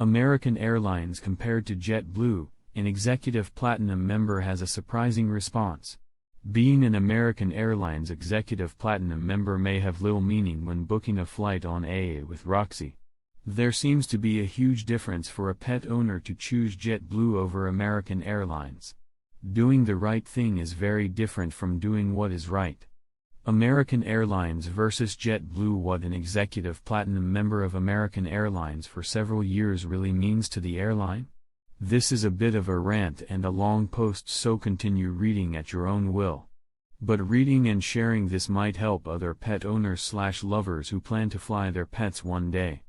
American Airlines compared to JetBlue, an executive platinum member has a surprising response. Being an American Airlines executive platinum member may have little meaning when booking a flight on AA with Roxie. There seems to be a huge difference for a pet owner to choose JetBlue over American Airlines. Doing the right thing is very different from doing what is right. American Airlines versus JetBlue. What an executive platinum member of American Airlines for several years really means to the airline? This is a bit of a rant and a long post, so continue reading at your own will. But reading and sharing this might help other pet owners/lovers who plan to fly their pets one day.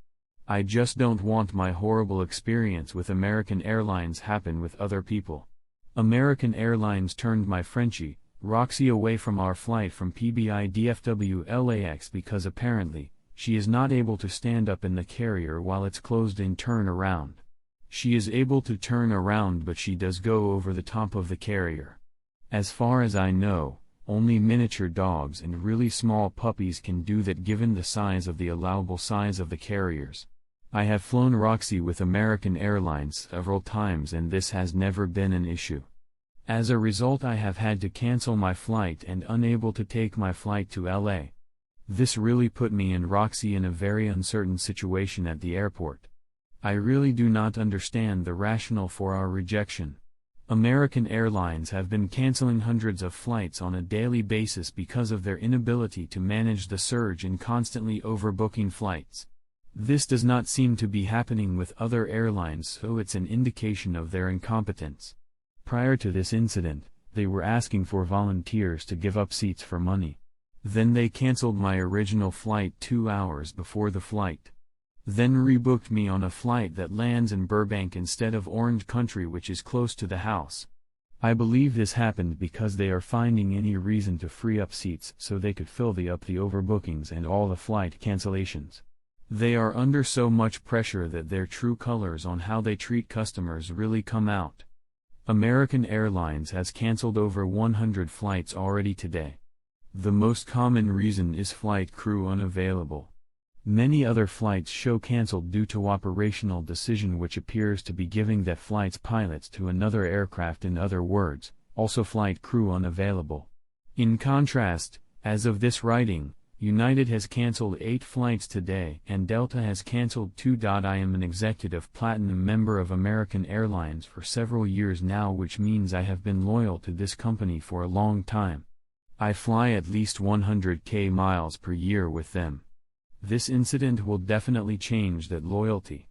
I just don't want my horrible experience with American Airlines happen with other people. American Airlines turned my Frenchie, Roxie, away from our flight from PBI DFW LAX because apparently, she is not able to stand up in the carrier while it's closed in turn around. She is able to turn around, but she does go over the top of the carrier. As far as I know, only miniature dogs and really small puppies can do that given the size of the allowable size of the carriers. I have flown Roxie with American Airlines several times and this has never been an issue. As a result, I have had to cancel my flight and unable to take my flight to LA. This really put me and Roxie in a very uncertain situation at the airport. I really do not understand the rationale for our rejection. American Airlines have been canceling hundreds of flights on a daily basis because of their inability to manage the surge in constantly overbooking flights. This does not seem to be happening with other airlines, so it's an indication of their incompetence. Prior to this incident, they were asking for volunteers to give up seats for money. Then they canceled my original flight 2 hours before the flight. Then rebooked me on a flight that lands in Burbank instead of Orange Country, which is close to the house. I believe this happened because they are finding any reason to free up seats so they could fill the overbookings and all the flight cancellations. They are under so much pressure that their true colors on how they treat customers really come out. American Airlines has canceled over 100 flights already today. The most common reason is flight crew unavailable. Many other flights show canceled due to operational decision, which appears to be giving that flight's pilots to another aircraft, in other words, also flight crew unavailable. In contrast, as of this writing, United has canceled 8 flights today and Delta has canceled 2. I am an executive platinum member of American Airlines for several years now, which means I have been loyal to this company for a long time. I fly at least 100,000 miles per year with them. This incident will definitely change that loyalty.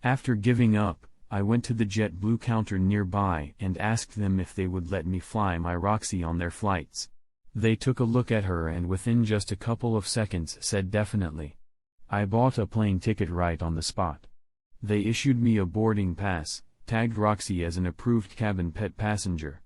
After giving up, I went to the JetBlue counter nearby and asked them if they would let me fly my Roxie on their flights. They took a look at her and within just a couple of seconds said definitely. I bought a plane ticket right on the spot. They issued me a boarding pass, tagged Roxie as an approved cabin pet passenger.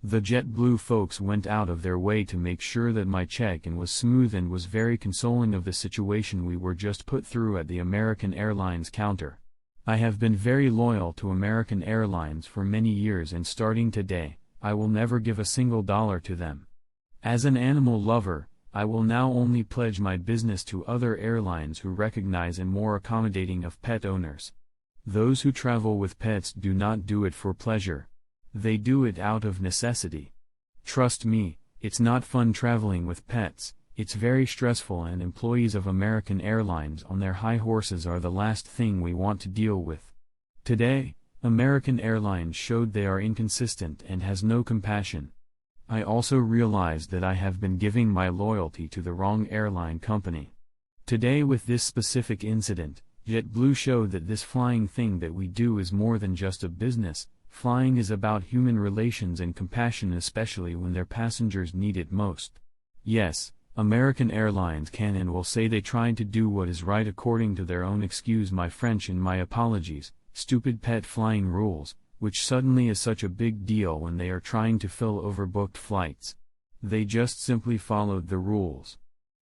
The JetBlue folks went out of their way to make sure that my check-in was smooth and was very consoling of the situation we were just put through at the American Airlines counter. I have been very loyal to American Airlines for many years and starting today, I will never give a single dollar to them. As an animal lover, I will now only pledge my business to other airlines who recognize and more accommodating of pet owners. Those who travel with pets do not do it for pleasure. They do it out of necessity. Trust me, it's not fun traveling with pets, it's very stressful, and employees of American Airlines on their high horses are the last thing we want to deal with. Today, American Airlines showed they are inconsistent and has no compassion. I also realized that I have been giving my loyalty to the wrong airline company. Today, with this specific incident, JetBlue showed that this flying thing that we do is more than just a business. Flying is about human relations and compassion, especially when their passengers need it most. Yes, American Airlines can and will say they tried to do what is right according to their own, excuse my French and my apologies, stupid pet flying rules, which suddenly is such a big deal when they are trying to fill overbooked flights. They just simply followed the rules.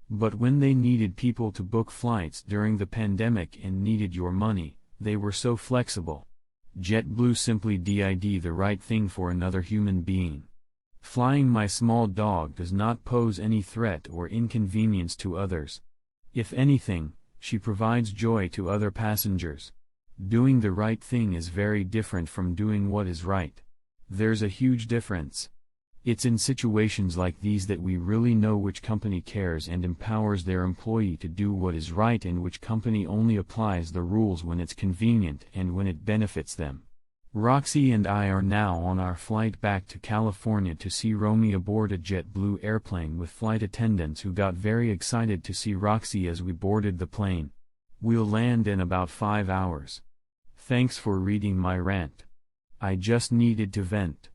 But when they needed people to book flights during the pandemic and needed your money, they were so flexible. JetBlue simply did the right thing for another human being. Flying my small dog does not pose any threat or inconvenience to others. If anything, she provides joy to other passengers. Doing the right thing is very different from doing what is right. There's a huge difference. It's in situations like these that we really know which company cares and empowers their employee to do what is right and which company only applies the rules when it's convenient and when it benefits them. Roxie and I are now on our flight back to California to see Romy aboard a JetBlue airplane with flight attendants who got very excited to see Roxie as we boarded the plane. We'll land in about 5 hours. Thanks for reading my rant. I just needed to vent.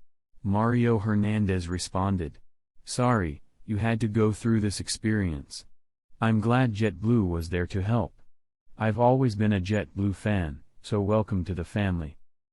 Mario Hernandez responded. Sorry, you had to go through this experience. I'm glad JetBlue was there to help. I've always been a JetBlue fan, so welcome to the family.